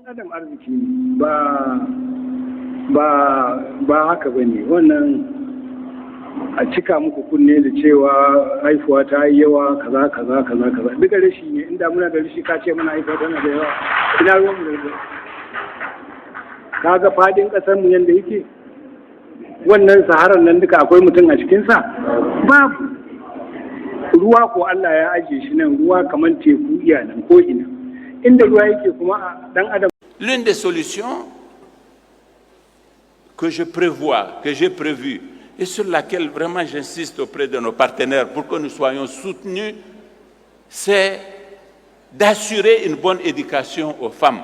adam arziki ba haka ba ne wannan a cika muku kunne da cewa haifuwa ta yi yawa kaza duka rashi ne inda muna da rashi ka ce muna haifuwa tana da yawa ina ruwan mu da kaga fadin kasar mu yanda yake wannan saharar nan duka akwai mutum a cikinsa babu ruwa ko Allah ya ajiye shi nan ruwa kamar teku iya nan ko ina inda ruwa yake kuma dan adam. L'une des solutions que je prévois, que j'ai prévues et sur laquelle vraiment j'insiste auprès de nos partenaires pour que nous soyons soutenus, c'est d'assurer une bonne éducation aux femmes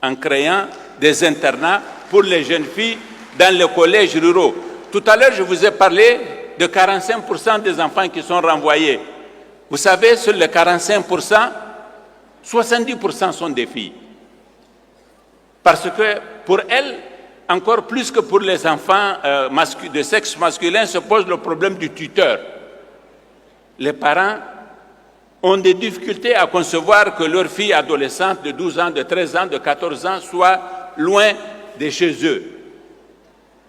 en créant des internats pour les jeunes filles dans les collèges ruraux. Tout à l'heure, je vous ai parlé de 45% des enfants qui sont renvoyés. Vous savez, sur les 45%, 70% sont des filles. Parce que pour elles, encore plus que pour les enfants de sexe masculin, se pose le problème du tuteur. Les parents ont des difficultés à concevoir que leur fille adolescente de 12 ans, de 13 ans, de 14 ans soit loin de chez eux.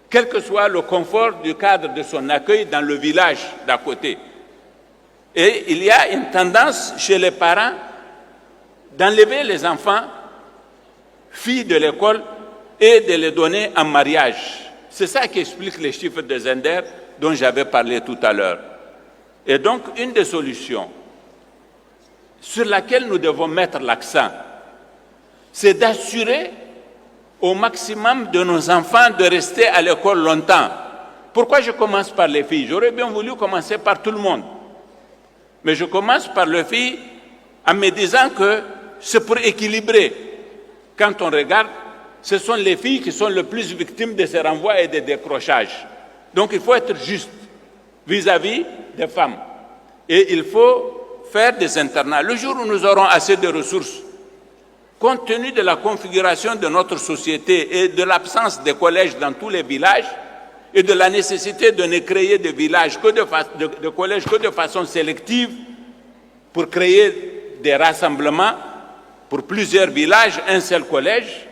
Quel que soit le confort du cadre de son accueil dans le village d'à côté. Et il y a une tendance chez les parents d'enlever les enfants, filles de l'école, et de les donner en mariage. C'est ça qui explique les chiffres des Zender dont j'avais parlé tout à l'heure. Et donc, une des solutions sur laquelle nous devons mettre l'accent, c'est d'assurer au maximum de nos enfants de rester à l'école longtemps. Pourquoi je commence par les filles? J'aurais bien voulu commencer par tout le monde. Mais je commence par les filles en me disant que c'est pour équilibrer. Quand on regarde, ce sont les filles qui sont les plus victimes de ces renvois et des décrochages. Donc il faut être juste vis-à-vis des femmes. Et il faut faire des internats. Le jour où nous aurons assez de ressources, compte tenu de la configuration de notre société et de l'absence de collèges dans tous les villages et de la nécessité de ne créer de villages de collèges que de façon sélective pour créer des rassemblements pour plusieurs villages, un seul collège,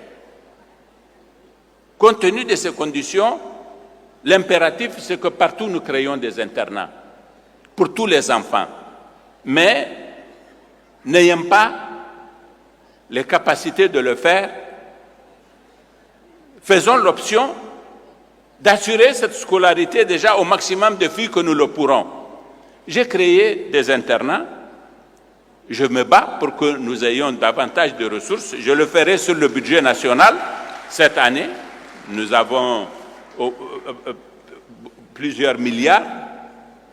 compte tenu de ces conditions, l'impératif c'est que partout nous créions des internats pour tous les enfants. Mais n'ayant pas les capacités de le faire, faisons l'option d'assurer cette scolarité déjà au maximum de filles que nous le pourrons. J'ai créé des internats, je me bats pour que nous ayons davantage de ressources, je le ferai sur le budget national cette année, nous avons plusieurs milliards,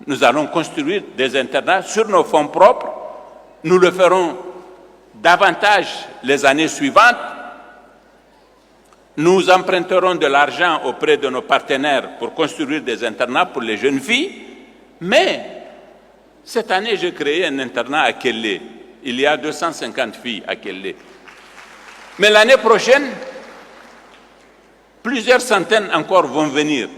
nous allons construire des internats sur nos fonds propres, nous le ferons davantage les années suivantes. Nous emprunterons de l'argent auprès de nos partenaires pour construire des internats pour les jeunes filles. Mais cette année, j'ai créé un internat à Kellé. Il y a 250 filles à Kellé. Mais l'année prochaine, plusieurs centaines encore vont venir.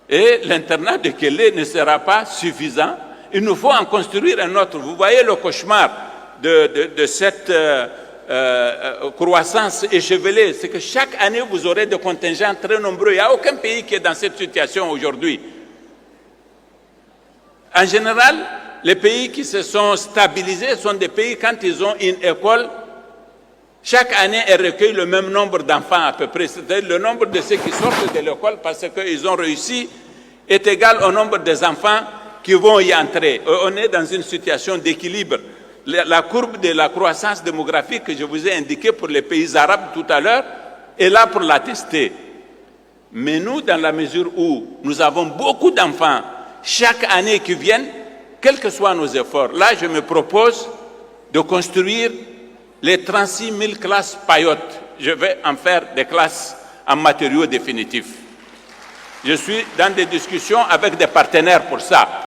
Et l'internat de Kellé ne sera pas suffisant. Il nous faut en construire un autre. Vous voyez le cauchemar de cette croissance échevelée, c'est que chaque année, vous aurez des contingents très nombreux. Il n'y a aucun pays qui est dans cette situation aujourd'hui. En général, les pays qui se sont stabilisés sont des pays, quand ils ont une école, chaque année, elle recueille le même nombre d'enfants à peu près. C'est-à-dire le nombre de ceux qui sortent de l'école parce qu'ils ont réussi est égal au nombre des enfants qui vont y entrer. On est dans une situation d'équilibre. La courbe de la croissance démographique que je vous ai indiquée pour les pays arabes tout à l'heure est là pour l'attester. Mais nous, dans la mesure où nous avons beaucoup d'enfants chaque année qui viennent, quels que soient nos efforts, là je me propose de construire les 36 000 classes paillotes. Je vais en faire des classes en matériaux définitifs. Je suis dans des discussions avec des partenaires pour ça.